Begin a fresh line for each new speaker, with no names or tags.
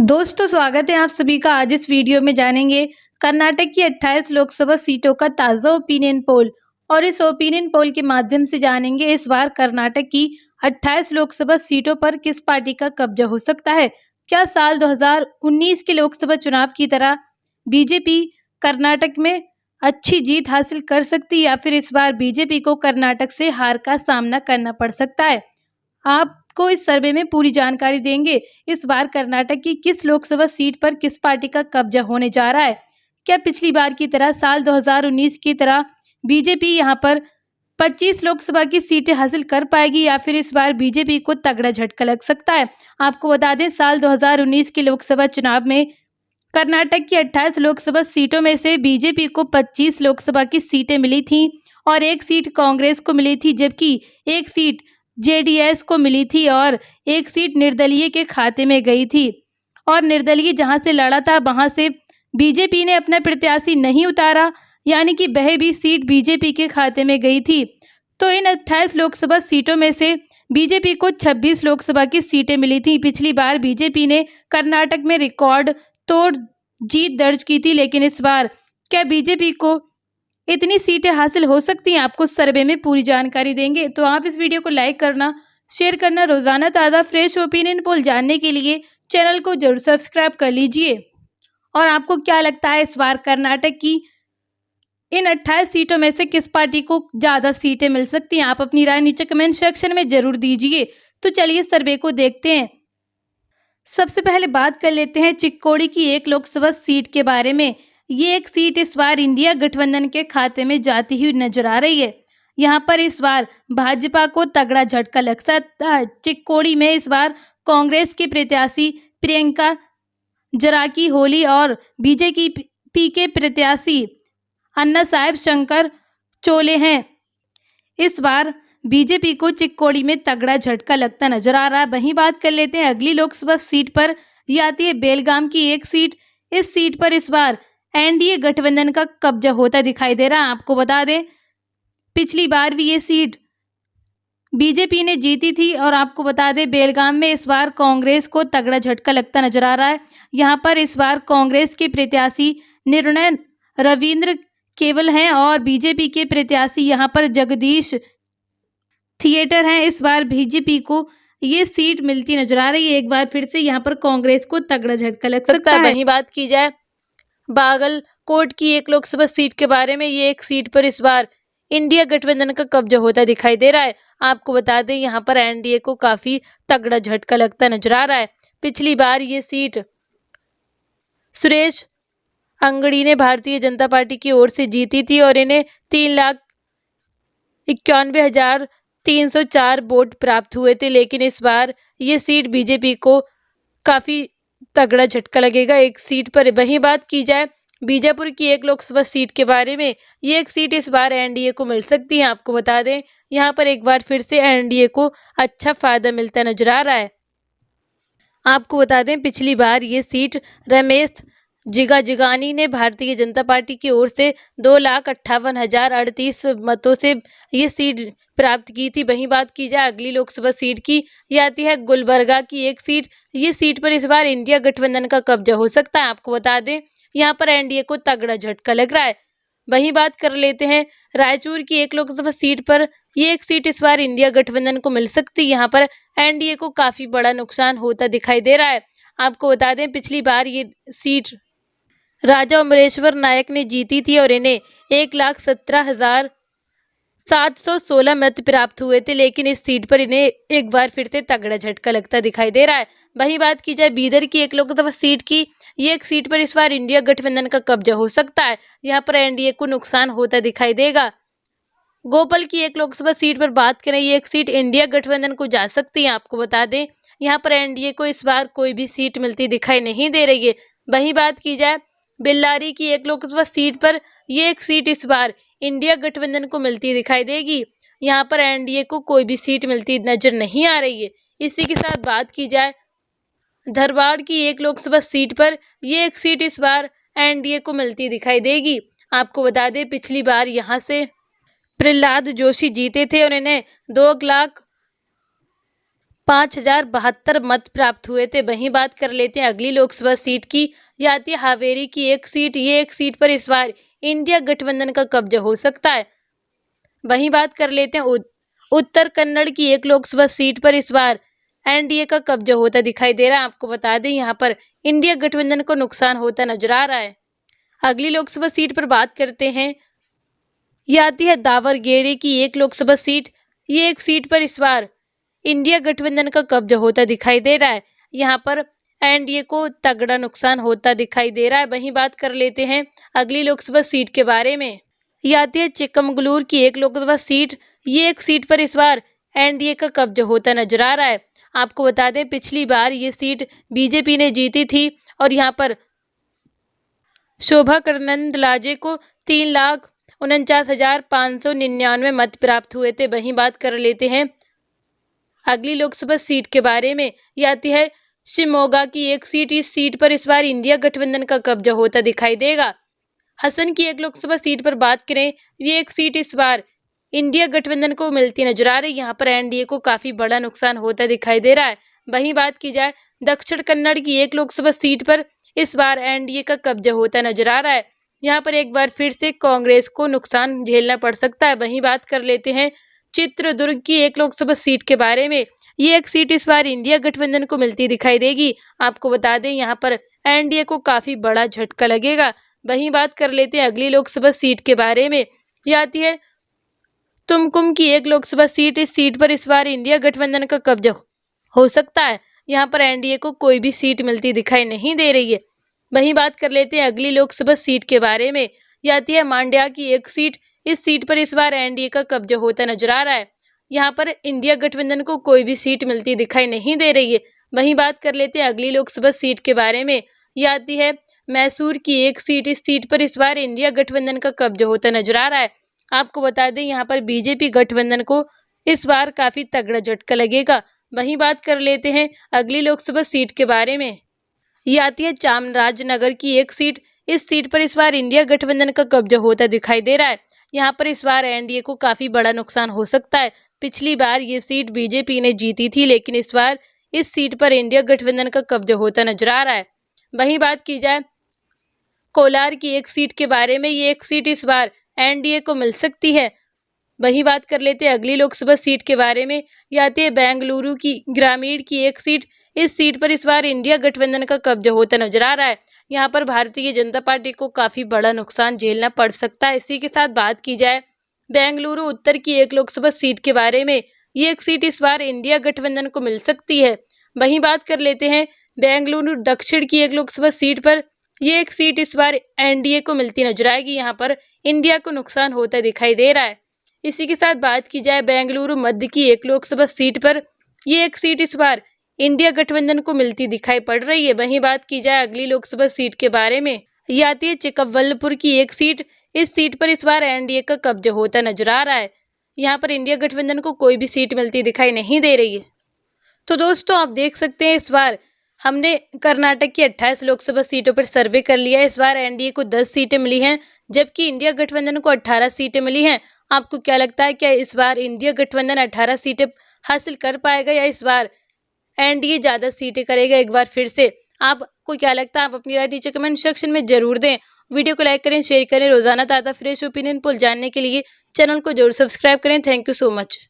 दोस्तों स्वागत है आप सभी का। आज इस वीडियो में जानेंगे कर्नाटक की 28 लोकसभा सीटों का ताज़ा ओपिनियन पोल। और इस ओपिनियन पोल के माध्यम से जानेंगे इस बार कर्नाटक की 28 लोकसभा सीटों पर किस पार्टी का कब्जा हो सकता है। क्या साल 2019 के लोकसभा चुनाव की तरह बीजेपी कर्नाटक में अच्छी जीत हासिल कर सकती है या फिर इस बार बीजेपी को कर्नाटक से हार का सामना करना पड़ सकता है। आपको इस सर्वे में पूरी जानकारी देंगे। इस बार कर्नाटक की किस लोकसभा सीट पर किस पार्टी का कब्जा होने जा रहा है। क्या पिछली बार की तरह साल 2019 की तरह बीजेपी यहां पर 25 लोकसभा की सीटें हासिल कर पाएगी या फिर इस बार बीजेपी को तगड़ा झटका लग सकता है। आपको बता दें साल 2019 के लोकसभा चुनाव में कर्नाटक की 28 लोकसभा सीटों में से बीजेपी को 25 लोकसभा की सीटें मिली थीं और एक सीट कांग्रेस को मिली थी, जबकि एक सीट जेडीएस को मिली थी और एक सीट निर्दलीय के खाते में गई थी। और निर्दलीय जहां से लड़ा था वहां से बीजेपी ने अपना प्रत्याशी नहीं उतारा, यानी कि वह भी सीट बीजेपी के खाते में गई थी। तो इन 28 लोकसभा सीटों में से बीजेपी को 26 लोकसभा की सीटें मिली थी। पिछली बार बीजेपी ने कर्नाटक में रिकॉर्ड तोड़ जीत दर्ज की थी, लेकिन इस बार क्या बीजेपी को इतनी सीटें हासिल हो सकती हैं। आपको सर्वे में पूरी जानकारी देंगे, तो आप इस वीडियो को लाइक करना, शेयर करना। रोजाना ताज़ा फ्रेश ओपिनियन पोल जानने के लिए चैनल को जरूर सब्सक्राइब कर लीजिए। और आपको क्या लगता है इस बार कर्नाटक की इन 28 सीटों में से किस पार्टी को ज़्यादा सीटें मिल सकती हैं। आप अपनी राय नीचे कमेंट सेक्शन में जरूर दीजिए। तो चलिए सर्वे को देखते हैं। सबसे पहले बात कर लेते हैं चिक्कोड़ी की एक लोकसभा सीट के बारे में। ये एक सीट इस बार इंडिया गठबंधन के खाते में जाती हुई नजर आ रही है। यहाँ पर इस बार भाजपा को तगड़ा झटका लग सकता है। चिक्कोड़ी में इस बार कांग्रेस के प्रत्याशी प्रियंका जराकी होली और बीजेपी के प्रत्याशी अन्ना साहेब शंकर चोले हैं। इस बार बीजेपी को चिक्कोड़ी में तगड़ा झटका लगता नजर आ रहा है। वहीं बात कर लेते हैं अगली लोकसभा सीट पर। यह आती है बेलगाम की एक सीट। इस सीट पर इस बार एनडीए गठबंधन का कब्जा होता दिखाई दे रहा है। आपको बता दें पिछली बार भी ये सीट बीजेपी ने जीती थी और आपको बता दें बेलगाम में इस बार कांग्रेस को तगड़ा झटका लगता नजर आ रहा है। यहाँ पर इस बार कांग्रेस के प्रत्याशी निर्णय रविंद्र केवल हैं और बीजेपी के प्रत्याशी यहाँ पर जगदीश थिएटर हैं। इस बार बीजेपी को ये सीट मिलती नजर आ रही है। एक बार फिर से यहाँ पर कांग्रेस को तगड़ा झटका लग सकता है। वहीं बात की जाए बागलकोट की एक लोकसभा सीट के बारे में, ये एक सीट पर इस बार इंडिया गठबंधन का कब्जा होता दिखाई दे रहा है। आपको बता दें यहाँ पर एनडीए को काफी तगड़ा झटका लगता नजर आ रहा है। पिछली बार ये सीट सुरेश अंगड़ी ने भारतीय जनता पार्टी की ओर से जीती थी और इन्हें 3,91,304 वोट प्राप्त हुए थे, लेकिन इस बार ये सीट बीजेपी को काफी तगड़ा झटका लगेगा एक सीट पर। वहीं बात की जाए बीजापुर की एक लोकसभा सीट के बारे में, ये एक सीट इस बार एनडीए को मिल सकती है। आपको बता दें यहाँ पर एक बार फिर से एनडीए को अच्छा फायदा मिलता नजर आ रहा है। आपको बता दें पिछली बार ये सीट रमेश जिगाजिगानी ने भारतीय जनता पार्टी की ओर से 2,58,038 मतों से ये सीट प्राप्त की थी। वहीं बात की जाए अगली लोकसभा सीट की, ये आती है गुलबर्गा की एक सीट। ये सीट पर इस बार इंडिया गठबंधन का कब्जा हो सकता है। आपको बता दें यहाँ पर एनडीए को तगड़ा झटका लग रहा है। वहीं बात कर लेते हैं रायचूर की एक लोकसभा सीट पर। ये एक सीट इस बार इंडिया गठबंधन को मिल सकती है। यहाँ पर एनडीए को काफी बड़ा नुकसान होता दिखाई दे रहा है। आपको बता दें पिछली बार ये सीट राजा अमरेश्वर नायक ने जीती थी और इन्हें 1,17,716 मत प्राप्त हुए थे, लेकिन इस सीट पर इन्हें एक बार फिर से तगड़ा झटका लगता दिखाई दे रहा है। वहीं बात की जाए बीदर की एक लोकसभा सीट की, ये एक सीट पर इस बार इंडिया गठबंधन का कब्जा हो सकता है। यहाँ पर एनडीए को नुकसान होता दिखाई देगा। गोपाल की एक लोकसभा सीट पर बात करें, ये एक सीट इंडिया गठबंधन को जा सकती है। आपको बता दें यहाँ पर एनडीए को इस बार कोई भी सीट मिलती दिखाई नहीं दे रही है। वहीं बात की जाए बेल्लारी की एक लोकसभा सीट पर, ये एक सीट इस बार इंडिया गठबंधन को मिलती दिखाई देगी। यहाँ पर एनडीए को कोई भी सीट मिलती नजर नहीं आ रही है। इसी के साथ बात की जाए धारवाड़ की एक लोकसभा सीट पर, ये एक सीट इस बार एनडीए को मिलती दिखाई देगी। आपको बता दें पिछली बार यहाँ से प्रहलाद जोशी जीते थे और इन्हें 2,00,000 5072 मत प्राप्त हुए थे। वहीं बात कर लेते हैं अगली लोकसभा सीट की, ये आती है हावेरी की एक सीट। ये एक सीट पर इस बार इंडिया गठबंधन का कब्जा हो सकता है। वहीं बात कर लेते हैं उत्तर कन्नड़ की एक लोकसभा सीट पर इस बार एनडीए का कब्जा होता दिखाई दे रहा है। आपको बता दें यहाँ पर इंडिया गठबंधन को नुकसान होता नजर आ रहा है। अगली लोकसभा सीट पर बात करते हैं, ये आती है दावरगेरे की एक लोकसभा सीट। ये एक सीट पर इस बार इंडिया गठबंधन का कब्जा होता दिखाई दे रहा है। यहाँ पर एनडीए को तगड़ा नुकसान होता दिखाई दे रहा है। वहीं बात कर लेते हैं अगली लोकसभा सीट के बारे में, ये आती है चिकमगलूर की एक लोकसभा सीट। ये एक सीट पर इस बार एनडीए का कब्जा होता नजर आ रहा है। आपको बता दें पिछली बार ये सीट बीजेपी ने जीती थी और यहाँ पर शोभा करंदलाजे को 3,49,599 मत प्राप्त हुए थे। वहीं बात कर लेते हैं अगली लोकसभा सीट के बारे में, ये आती है शिमोगा की एक सीट। इस सीट पर इस बार इंडिया गठबंधन का कब्जा होता दिखाई देगा। हसन की एक लोकसभा सीट पर बात करें, ये एक सीट इस बार इंडिया गठबंधन को मिलती नजर आ रही। यहाँ पर एनडीए को काफी बड़ा नुकसान होता दिखाई दे रहा है। वहीं बात की जाए दक्षिण कन्नड़ की एक लोकसभा सीट पर इस बार एनडीए का कब्जा होता नजर आ रहा है। यहाँ पर एक बार फिर से कांग्रेस को नुकसान झेलना पड़ सकता है। वहीं बात कर लेते हैं चित्रदुर्ग की एक लोकसभा सीट के बारे में, ये एक सीट इस बार इंडिया गठबंधन को मिलती दिखाई देगी। आपको बता दें यहाँ पर एनडीए को काफी बड़ा झटका लगेगा। वहीं बात कर लेते हैं अगली लोकसभा सीट के बारे में, ये आती है तुमकुम की एक लोकसभा सीट। इस सीट पर इस बार इंडिया गठबंधन का कब्जा हो सकता है। यहाँ पर एनडीए को कोई भी सीट मिलती दिखाई नहीं दे रही है। वहीं बात कर लेते हैं अगली लोकसभा सीट के बारे में, ये आती है मांड्या की एक सीट। इस सीट पर इस बार एनडीए का कब्जा होता नजर आ रहा है। यहाँ पर इंडिया गठबंधन को कोई भी सीट मिलती दिखाई नहीं दे रही है। वहीं बात कर लेते हैं अगली लोकसभा सीट के बारे में, ये आती है मैसूर की एक सीट। इस सीट पर इस बार इंडिया गठबंधन का कब्जा होता नजर आ रहा है। आपको बता दें यहाँ पर बीजेपी गठबंधन को इस बार काफी तगड़ा झटका लगेगा। वहीं बात कर लेते हैं अगली लोकसभा सीट के बारे में, ये आती है चामराजनगर की एक सीट। इस सीट पर इस बार इंडिया गठबंधन का कब्जा होता दिखाई दे रहा है। यहाँ पर इस बार एनडीए को काफी बड़ा नुकसान हो सकता है। पिछली बार ये सीट बीजेपी ने जीती थी, लेकिन इस बार इस सीट पर इंडिया गठबंधन का कब्जा होता नजर आ रहा है। वहीं बात की जाए कोलार की एक सीट के बारे में, ये एक सीट इस बार एनडीए को मिल सकती है। वहीं बात कर लेते हैं अगली लोकसभा सीट के बारे में, ये आती है बेंगलुरु की ग्रामीण की एक सीट। इस सीट पर इस बार इंडिया गठबंधन का कब्जा होता नजर आ रहा है। यहाँ पर भारतीय जनता पार्टी को काफी बड़ा नुकसान झेलना पड़ सकता है। इसी के साथ बात की जाए बेंगलुरु उत्तर की एक लोकसभा सीट के बारे में, ये एक सीट इस बार इंडिया गठबंधन को मिल सकती है। वहीं बात कर लेते हैं बेंगलुरु दक्षिण की एक लोकसभा सीट पर, ये एक सीट इस बार एनडीए को मिलती नजर आएगी। यहाँ पर इंडिया को नुकसान होता दिखाई दे रहा है। इसी के साथ बात की जाए बेंगलुरु मध्य की एक लोकसभा सीट पर, ये एक सीट इस बार इंडिया गठबंधन को मिलती दिखाई पड़ रही है। वहीं बात की जाए अगली लोकसभा सीट के बारे में, ये आती है चिकबल्लपुर की एक सीट। इस सीट पर इस बार एनडीए का कब्जा होता नजर आ रहा है। यहाँ पर इंडिया गठबंधन को कोई भी सीट मिलती दिखाई नहीं दे रही है। तो दोस्तों आप देख सकते हैं इस बार हमने कर्नाटक की 28 लोकसभा सीटों पर सर्वे कर लिया है। इस बार एनडीए को 10 सीटें मिली हैं, जबकि इंडिया गठबंधन को 18 सीटें मिली हैं। आपको क्या लगता है, क्या इस बार इंडिया गठबंधन 18 सीटें हासिल कर पाएगा या इस बार एनडीए ज्यादा सीटें करेगा? एक बार फिर से आपको क्या लगता है, आप अपनी राय नीचे कमेंट सेक्शन में जरूर दें। वीडियो को लाइक करें, शेयर करें। रोजाना ताज़ा फ्रेश ओपिनियन पोल जानने के लिए चैनल को जरूर सब्सक्राइब करें। Thank you so much.